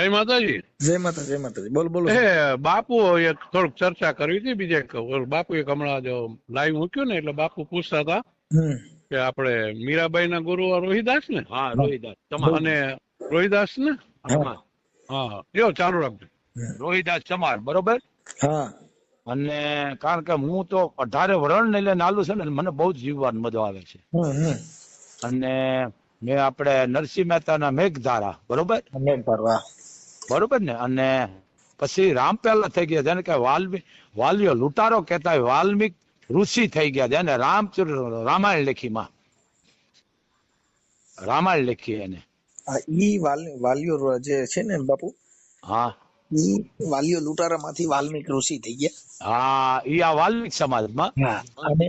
જય માતાજી. જય માતા જય માતાજી. બોલો બોલો. બાપુ એક થોડુંક ચર્ચા કરવી હતી. બીજે બાપુ એક હમણાં જો લાઈવ મૂક્યું ને એટલે બાપુ પૂછતા હતા હમ કે આપણે મીરાબાઈ ના ગુરુ રોહિદાસ ને. હા, રોહિદાસ ચમાર. અને રોહિદાસ ને. હા હા જો ચાલુ રાખજો. રોહિદાસ ચમાર, બરોબર. હા અને કારણ કે હું તો 18 વર્ષ ને લઈને આલું છે ને, મને બહુ જ જીવવાની મજા આવે છે. હમ અને મેં આપણે નરસિંહ મહેતાના મેઘધારા, બરોબર વાહ. બરોબર ને. અને પછી રામ પહેલા થઈ ગયા, જેને કે વાલ્યો લૂંટારો કહેતા હોય, વાલ્મિક ઋષિ થઈ ગયા, જેને રામાયણ લેખીમાં રામાયણ લેખી એને. ઈ વાલીઓ જે છે ને બાપુ, હા ઈ વાલીઓ લૂંટારા માંથી વાલ્મિક ઋષિ થઈ ગયા. હા, ઈ આ વાલ્મિક સમાજમાં. હા, અને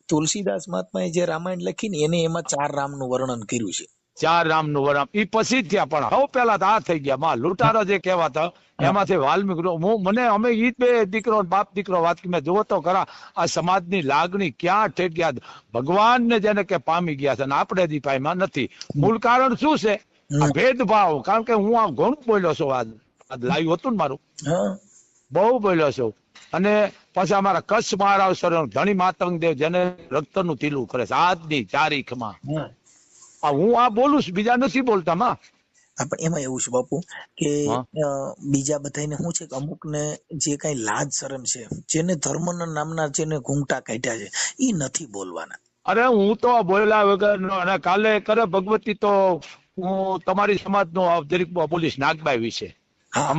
તુલસીદાસ મહાત્માએ જે રામાયણ લખી ને એને એમાં 4 રામનું વર્ણન કર્યું છે. 4 રામનું વર્ણન ઈ પછી થયા, પણ હવે પેલા તો આ થઈ ગયા માં લૂંટારો જે કહેવાતા, એમાંથી વાલ્મિક મને અમે ઈ બે દીકરો બાપ દીકરો વાત મેં જોવો તો ખરા આ સમાજની લાગણી ક્યાં ઠેક ગયા, ભગવાનને જેને કે પામી ગયા છે, અને આપણે જી પામ્યા નથી. મૂળ કારણ શું છે? આ ભેદભાવ. કારણ કે હું આ ઘણું બોલ્યો છું, આજ લાઈવ હતું ને મારું, બહુ બોલ્યો છું. અને પછી અમારા કચ્છ મહારાજ ધણી માતંગ દેવ જેને રક્તનું તીલું કરે છે આજની તારીખમાં, હું આ બોલું છું, બીજા નથી બોલતા માં. પણ એમાં એવું છે બાપુ કે બીજા બધાને શું છે કે અમુક ને જે કઈ લાજ શરમ છે, જેને ધર્મના નામના જેને ઘૂંઘટા કાઢ્યા છે, ઈ નથી બોલવાના. અરે હું તો બોલ્યા વગર અને કાલે કરે ભગવતી તો હું તમારી સમાજ નો જરીક બોલીશ નાગબાઈ વિશે.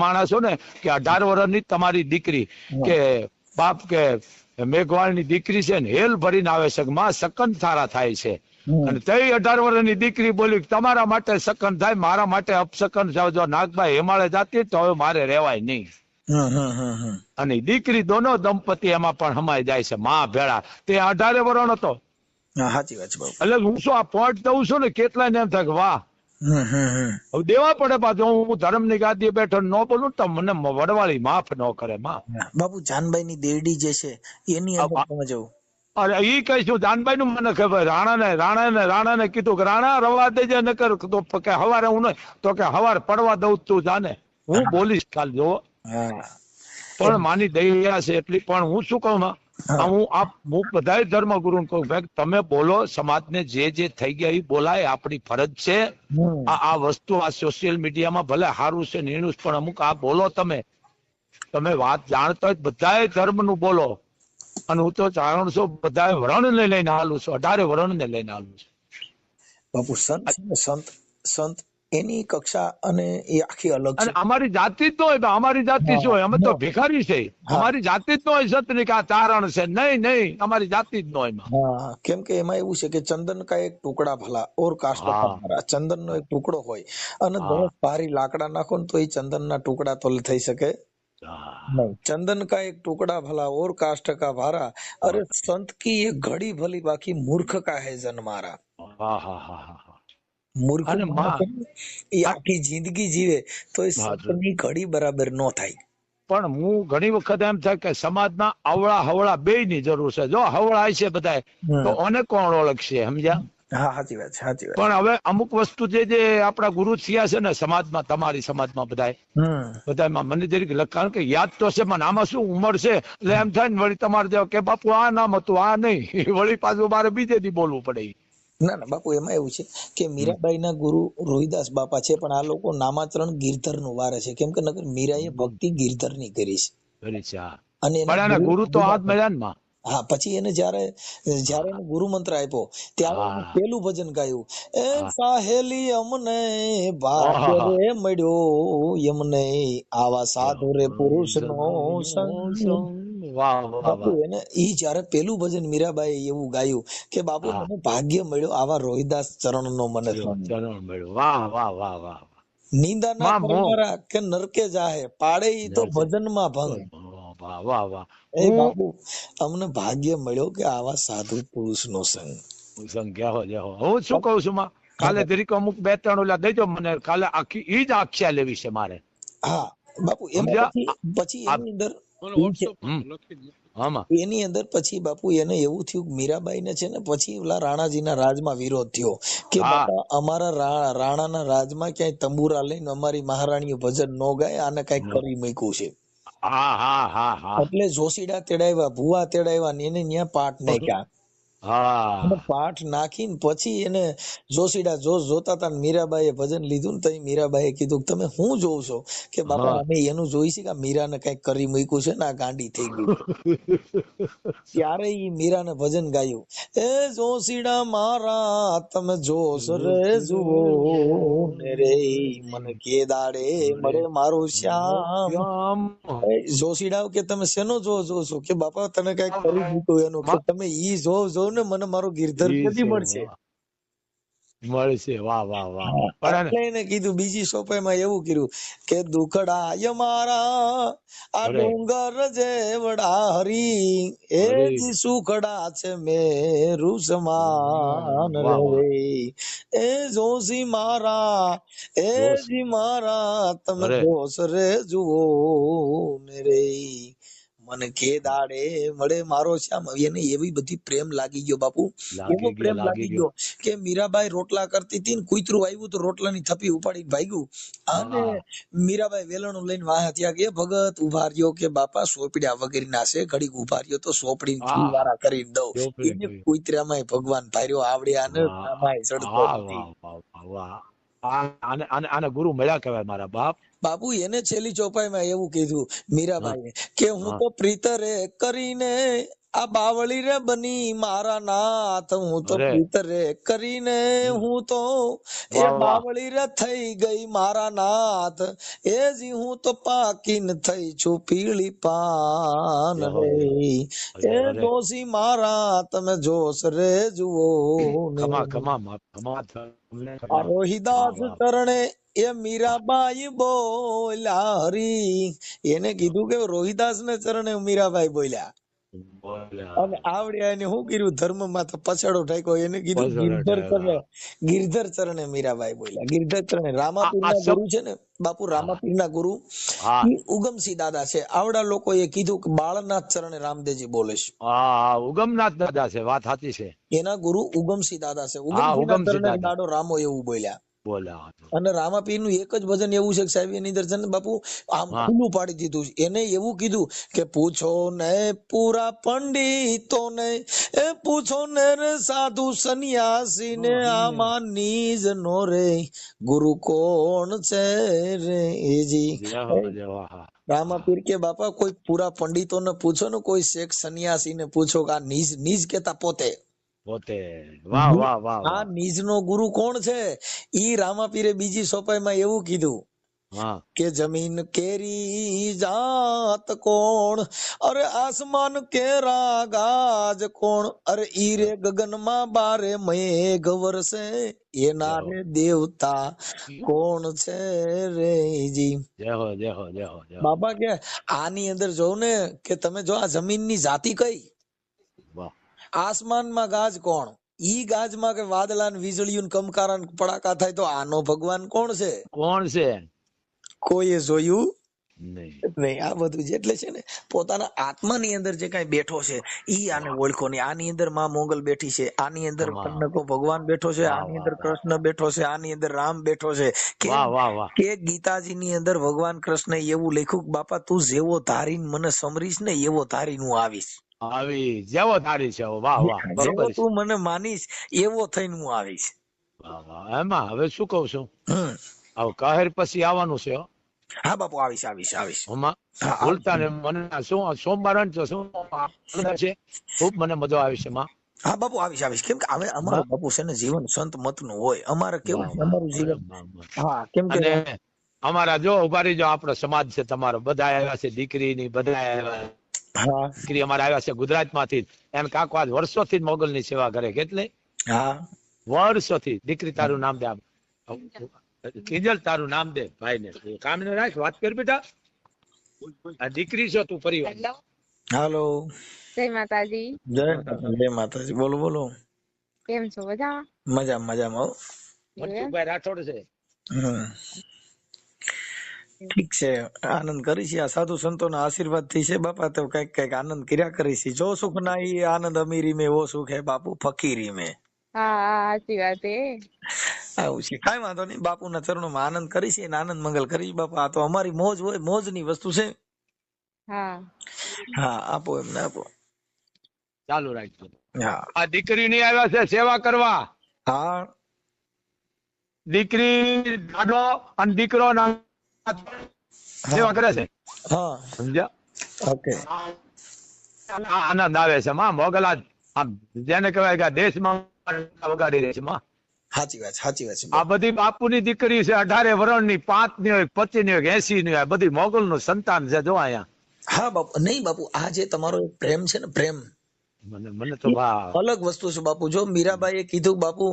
માણસ છો ને કે 18 વર્ષની તમારી દીકરી કે બાપ કે મેઘવાળની દીકરી છે ને હેલ ભરીને આવે છે, માં સકન થારા થાય છે. અને તે 18 વર્ષની દીકરી બોલી તમારા માટે સકન થાય, મારા માટે અપસકન થાય. જો નાગબાઈ હિમાલય જાતી તો હવે મારે રહેવાય નહીં. અને દીકરી દોનો દંપતિ એમાં પણ હમાઈ જાય છે માં ભેળા. તે 18 વર્ષ હતો. સાચી વાત છે બાપુ. એટલે હું શું આ પોઈન્ટ દઉં છું ને, કેટલાય ને એમ થાય કે વાહ હવે દેવા પડે. પાછું હું ધર્મની ગાદીએ બેઠો ન બોલું તો મને વડવાળી માફ ન કરે માં. બાપુ જાનબાઈ ની દેરડી જે છે એની અંદર તમે જવું. અરે ઈ કહીશું જાનબાઈ નું મને ખબર. રાણા ને કીધું કે રાણા રવા દેજે નકર તો કે હવારે હું નહીં તો કે હવારે પડવા દઉં તું જાને. હું બોલીશ કાલ જો, પણ માની દયા છે એટલી. પણ હું શું કહું હું બધા ધર્મ ગુરુ કહું ભાઈ તમે બોલો, સમાજને જે થઈ ગયા એ બોલાય, આપણી ફરજ છે. આ વસ્તુ આ સોશિયલ મીડિયામાં ભલે સારું છે નીણું, પણ અમુક આ બોલો તમે વાત જાણતા હોય બધા ધર્મ નું બોલો. અને હું તો જાણું છું બધા વરણ ને લઈને હાલું છું, 18 વરણ ને લઈને હાલું છું બાપુ. સંત એની કક્ષા અને એ આખી અલગ છે. અમારી જાતિ જ ન હોય. અમારી જાતિ શું હોય? અમે તો ભિખારી છે. અમારી જાતિ જ ન હોય સંત ની કે આ ચારણ છે. નહીં, અમારી જાતિ જ ન હોય. કેમ કે એમાં એવું છે કે ચંદન કા એક ટુકડા ભલા ઓર કાષ્ટ કા ભારા. ચંદન નો એક ટુકડો હોય અને 10 ભારી લાકડા નાખો ને તો એ ચંદન ના ટુકડા તો થઈ શકે नहीं. चंदन का एक टुकड़ा भला और काष्ठ का भारा. अरे संत की एक घड़ी भली बाकी मूर्ख का है जन्मारा. મૂર્ખ એ આખી જિંદગી જીવે તો એ સંતની ઘડી બરાબર ન થાય. પણ હું ઘણી વખત એમ થાય કે સમાજના અવળા હવળા બે ની જરૂર છે. જો હવળા છે બધા તો ઓને કોણ ઓળખશે? સમજ્યા? હા, સાચી વાત છે, સાચી વાત. પણ હવે અમુક વસ્તુ જે આપણા ગુરુ થયા છે ને સમાજમાં, તમારી સમાજમાં બધામાં મને જરીક લખાણ કે યાદ તો છે, મને આમાં શું ઉંમર છે એટલે એમ થાય ને વળી તમારે જેવા કે બાપુ આ નામ હતું આ નહીં, વળી પાછું મારે બીજે દી બોલવું પડે. ના ના બાપુ, એમાં એવું છે કે મીરાબાઈ ના ગુરુ રોહિદાસ બાપા છે, પણ આ લોકો નામાચરણ ગિરધર નું વારે છે. કેમ કે નગર મીરાએ ભક્તિ ગિરધર ની કરી છે. અને ગુરુ તો હાથ મેદાનમાં. હા, પછી એને જયારે એને ગુરુ મંત્ર આપ્યો ત્યારે પેલું ભજન ગાયું, એ સાહેલી અમને ભાગ્ય રે મળ્યો યમને આવા સાધુ રે પુરુષ નો સંગ. બાપુ એને ઈ જયારે પેલું ભજન મીરાબાઈ એવું ગાયું કે બાપુ મને ભાગ્ય મળ્યો આવા રોહિદાસ ચરણ નો મને ચરણ મળ્યો. વાહ વાહ વાહ વાહ. નિંદા ના કરનારા કે નરકે જાહે પાડે ઈ તો ભજન માં ભંગ. વાહ વાહ. એ બાપુ અમને ભાગ્ય મળ્યો કે આવા સાધુ પુરુષ નો સંગ. હું શું કઉ છું માં, કાલે જરીક અમુક 2-3 ઓલા દેજો મને. કાલે આખી ઈ જ આખ્યા લેવી છે મારે. હા બાપુ, એમાં પછી એની અંદર આમાં એની અંદર પછી બાપુ એને એવું થયું કે મીરાબાઈ ને છે ને પછી ઓલા રાણાજીના રાજમાં વિરોધ થયો કે હા બાપા અમારા રાણાના રાજમાં ક્યાંય તંબુરા લઈને અમારી મહારાણીઓ ભજન ન ગાય, આને કઈક કરી મૂક્યું છે. હા હા હા હા એટલે જોશીડા તેડાવ્યા, ભુવા તેડાવ્યા ને એને ત્યાં પાઠ નાખ્યા. અને હા પાઠ નાખીને પછી એને જોશીડા જોતા હતા ને મીરાબાઈએ ભજન લીધું ને તો મીરાબાઈએ કીધું તમે શું જોવ છો? કે બાપા હા અમે એનું જોઈ છે કે મીરાને કઈક કરી મૂક્યું છે ને આ ગાંડી થઈ ગઈ છે. ત્યારે ઈ મીરાને ભજન ગાયું, એ જોશીડા મારા તમે જોશ રે જુઓ ને રે, મને કે દાડે મળે મારું શ્યામ. શ્યામ જોશીડા કે તમે શેનો જો છો? કે બાપા તને કઈક કરી દીધું એનું. કે તમે ઈ જોવ ને મને મારો ગિરધર કદી મળશે. મળશે. વાહ વાહ વાહ. પણ એટલે એને કીધું બીજી સોપાઈમાં એવું કર્યું કે દુખડા મારા આ ડુંગર જેવડા હરી, એ જી સુખડા છે મેરું સમાન રે, એ જોશી મારા, એ જી મારા તમે જોશ રે જુઓ ને રે, મને કે દાડે મળે મારો શ્યામ. એને એવી બધી પ્રેમ લાગી ગયો બાપુ, એવો પ્રેમ લાગી ગયો કે મીરાબાઈ રોટલા કરતી હતી ને કૂતરું આવ્યું તો રોટલાની થપ્પી ઉપાડીને ભાગ્યું. અને મીરાબાઈ વેલણું લઈને વાહ ત્યાં કે ભગત ઉભા રહ્યો, કે બાપા સોપડ્યા વગર ના છે, ઘડીક ઉભા રહ્યો તો સોપડી ઘી વાળા કરીને દઉં. એને કૂતરામાં ભગવાન ભાર્યો આવડ્યા ને આમાંય ચડતો નથી. આને ગુરુ મળ્યા કહેવાય મારા બાપ. બાપુ એને છેલ્લી ચોપાઈમાં એવું કીધું મીરાબાઈ કે હું તો પ્રીતરે કરીને આ બાવળી રે બની મારા નાથ, હું તો પ્રીતરે કરીને હું તો એ બાવળી રે થઈ ગઈ મારા નાથ, એ જી હું તો પાકીને થઈ છું પીળી પાન રે, એ દોષી મારા તમે જોશ રે જુઓ ને. આ રોહિદાસ ચરણે એ મીરાબાઈ બોલ્યા હરી, એને કીધું કે રોહિદાસ ને ચરણે મીરાબાઈ બોલ્યા. અને આવડ્યા એને શું કર્યું? ધર્મ માં તો પછાડો ઠાક્યો. એને કીધું ગિરધર ચરણે મીરાબાઈ બોલ્યા. ગિરધર ચરણે રામાપીર ના ગુરુ છે ને બાપુ, રામાપીર ના ગુરુ ઉગમસિંહ દાદા છે. આવડા લોકો એ કીધું કે બાળનાથ ચરણે રામદેવજી બોલે છે. ઉગમનાથ દાદા છે, વાત સાચી છે. એના ગુરુ ઉગમસિંહ દાદા છે. ઉગમસિંહ ના ચરણે દાડો રામો એવું બોલ્યા. અને રામાપીર નું એક જ ભજન એવું છે કે સાહેબ એની અંદર છે ને બાપુ આમ ખુલ્લું પાડી દીધું. એને એવું કીધું કે પૂછો ને પૂરા પંડિતો ને, એ પૂછો ને રે સાધુ સન્યાસી ને, આમાં નીજ નો રે ગુરુ કોણ છે રે જી. રામાપીર કે બાપા કોઈ પૂરા પંડિતો ને પૂછો ને, કોઈ શેખ સન્યાસી ને પૂછો કે આ નીજ કેતા પોતે આ નીજ નો ગુરુ કોણ છે? ઈ રામાપીરે બીજી સોપાઈમાં એવું કીધું કે જમીન કેરી જાત કોણ, અરે આસમાન કેરા ગાજ કોણ, અરે ઈરે ગગન માં બારે મેઘ વરસે, એના રે દેવતા કોણ છે રે જી. બાબા કે આની અંદર જોવ ને કે તમે જો આ જમીન ની જાતિ કઈ, આસમાનમાં ગાજ કોણ, ઈ ગાજમાં કે વાદળા ને વીજળીઓ કમકારા પડાકા થાય તો આનો ભગવાન કોણ છે? કોઈએ જોયું નહીં. આ બધું જ એટલે છે ને પોતાના આત્માની અંદર જે કઈ બેઠો છે ઈ આને ઓળખો નહીં. આની અંદર માં મોગલ બેઠી છે, આની અંદર કન્નકો ભગવાન બેઠો છે, આની અંદર કૃષ્ણ બેઠો છે, આની અંદર રામ બેઠો છે. કે ગીતાજી ની અંદર ભગવાન કૃષ્ણ એવું લખ્યું કે બાપા તું જેવો ધારીને મને સમરીશ ને એવો ધારીને હું આવીશ. જેવો ધારી છે, જેવો તું મને માનીશ એવો થઈને હું આવીશ. એમાં હવે શું કઉ છું, કહેર પછી આવવાનું છે. હા બાપુ આવીશ. ભૂલતા ને મને શું સોમવાર છે, ખૂબ મને મજા આવી છે. હા બાપુ આવીશ. કેમ કે હવે અમારું બાપુ છે ને જીવન સંત મત નું હોય. અમારે કેવું અમારું જીવન. હા કેમ કે અમારા જો ઉભા રહી જાઓ, આપણો સમાજ છે તમારો, બધા આવ્યા છે, દીકરી ની બધા આવ્યા. દીકરી અમારે આવ્યા છે ગુજરાત માંથી. એને કાકો આજ વર્ષોથી મોગલ ની સેવા કરે. કેટલી વર્ષોથી. દીકરી તારું નામ દે, કિંજલ તારું નામ દે ભાઈ ને. કામ ને રાખ, વાત કર બેટા. આ દીકરી છો તું પરિવાર. હાલો, જય માતાજી. જય માતાજી. બોલો. કેમ છો? મજામાં. મજામાં. મનસુખભાઈ રાઠોડ છે. ઠીક છે, આનંદ કરી છે. આ સાધુ સંતોના આશીર્વાદ થી છે બાપા, તો કઈક કઈક આનંદ કર્યા કરી છે. જો સુખ ના ઈ આનંદ અમીરી में वो सुख है बापू फकीरी में. હા સાચી વાત હે. આવું છે, કઈ વાંધો નહીં. બાપુના ચરણોમાં આનંદ કરી છે, આનંદ મંગલ કરી બાપા. આ તો અમારી મોજ હોય, મોજ ની વસ્તુ છે. હા હા, આપો એમને આપો. ચાલુ રાખજો. હા આ દીકરી ની આવ્યા છે સેવા કરવા. હા દીકરી દાદો અને દીકરો સેવા કરે છે, હા સમજ્યા? ઓકે. આનંદ આવે છે માં. મોગલા આમ જેને કહેવાય કે દેશમાં વગાડી રહી છે માં. સાચી વાત, સાચી વાત છે. આ બધી બાપુની દીકરી છે, 18 વર્ષની, 5 ની હોય, 25 ની હોય, 80 ની હોય, બધી મોગલ નું સંતાન છે. જો અહીંયા હા બાપુ, નહીં બાપુ, આ જે તમારો પ્રેમ છે ને, પ્રેમ મને તો અલગ વસ્તુ છે બાપુ. જો મીરાબાઈએ કીધું બાપુ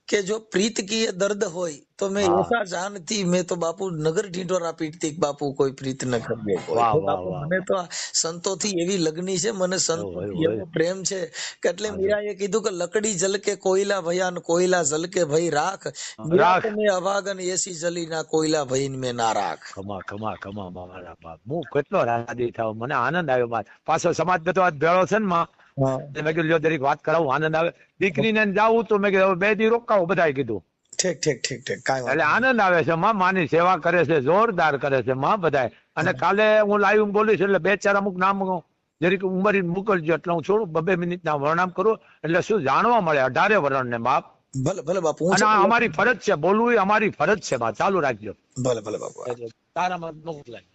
કે જો પ્રીત કી એ દર્દ હોય તો મેં એસા જાનતી, મેં તો બાપુ નગર ઢીંઢોરા પીટતી બાપુ કોઈ પ્રીત ન કરે. બાપુ મને તો સંતોથી એવી લગની છે, મને સંતોથી એવો પ્રેમ છે કે એટલે મીરાએ કીધું કે લકડી જલકે કોયલા ભયાન, કોયલા જલકે ભઈ રાખ, મીરા મેં અભાગન એસી જલી ના કોયલા ભઈન મેં ના રાખ. ખમા ખમા ખમા મારા બાપ, હું કેટલો રાજી થાવ, મને આનંદ આવ્યો. પાછો સમાજ બધો ભેળો છે ને માં, મેં કીધું દરેક વાત કરાવું, આનંદ આવે. દીકરીને જાવું તો મેં કીધું 2 દી રોકાવો, બધાએ કીધું. ઠીક ઠીક ઠીક ઠીક, એટલે આનંદ આવે છે માં. માની સેવા કરે છે, જોરદાર કરે છે માં બધાય. અને કાલે હું લાઈવ બોલીશ એટલે 2-4 અમુક નામ જરીક ઉંમરી મોકલજો, એટલે હું થોડું 2 મિનિટના વર્ણન કરું, એટલે શું જાણવા મળે 18 વર્ષને બાપ. ભલે ભલે બાપુ, અને અમારી ફરજ છે, બોલવું અમારી ફરજ છે બા. ચાલુ રાખજો. ભલે ભલે બાપુ. તારામાં મોકલાય.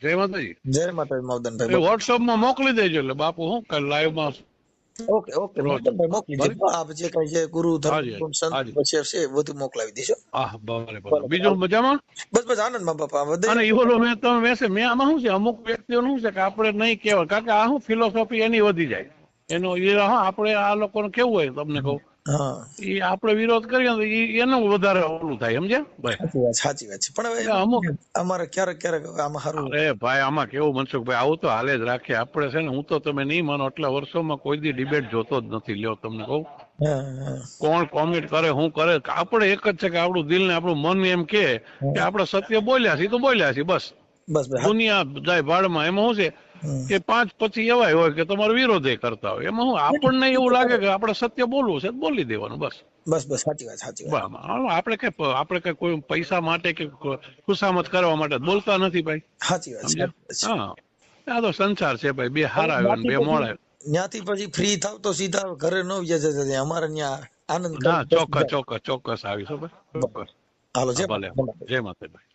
જય માતાજી. જય માતાજી મવદનભાઈ. વોટ્સઅપ માં મોકલી દેજો એટલે બાપુ હું કાલ લાઈવ માં. ઓકે ઓકે, મવદનભાઈ મોકલી દેજો. આપ જે કઈ છે ગુરુ ધર્મ સંત પછી છે બધું મોકલાવી દેજો. હા ભલે ભલે. બીજું મજામાં? બસ બસ આનંદમાં બાપા. અને ઈવોલો મેં તમે મેસેજ મેં આમાં શું છે, અમુક વ્યક્તિઓનું શું છે કે આપણે નહીં કહેવાય, કારણ કે આ શું ફિલોસોફી એની વધી જાય એનો. આપણે આ લોકોને કેવું હોય તમને કહું, એ આપણે વિરોધ કરીએ તો એનું વધારે ઓલું થાય, સમજ્યા ભાઈ? સાચી વાત છે. પણ હવે અમુક અમારે ક્યારેક ક્યારેક આમાં સારું. અરે ભાઈ આમાં કેવું મનસુખભાઈ, આવું તો હાલે જ રાખીએ આપણે છે ને. હું તો તમે નહીં માનો, આટલા વર્ષોમાં કોઈ દી ડિબેટ જોતો જ નથી. લ્યો તમને કહું, કોણ કોમેન્ટ કરે શું કરે, આપણે એક જ છે કે આપણું દિલ ને આપણું મન એમ કે આપણે સત્ય બોલ્યા છીએ તો બોલ્યા છીએ, બસ. દુનિયા જાય ભાડમાં. એમાં શું છે કે 5 પછી એવા હોય કે તમારો વિરોધ કરતા હોય, એમાં હું આપણને એવું લાગે કે આપણે સત્ય બોલવું છે બોલી દેવાનું, બસ. બસ બસ સાચી વાત, સાચી વાત. આપણે કઈ કોઈ પૈસા માટે કે ખુશામત કરવા માટે બોલતા નથી ભાઈ. સાચી વાત છે. હા, આ તો સંસાર છે ભાઈ, 2 હારા આવ્યા ને 2 મોડા. ત્યાંથી પછી ફ્રી થાવ તો સીધા ઘરે ન જતા, અમારે ત્યાં આનંદ. ચોક્કસ ચોક્કસ ચોક્કસ આવીશું ભાઈ. હાલો, જય માતાજી.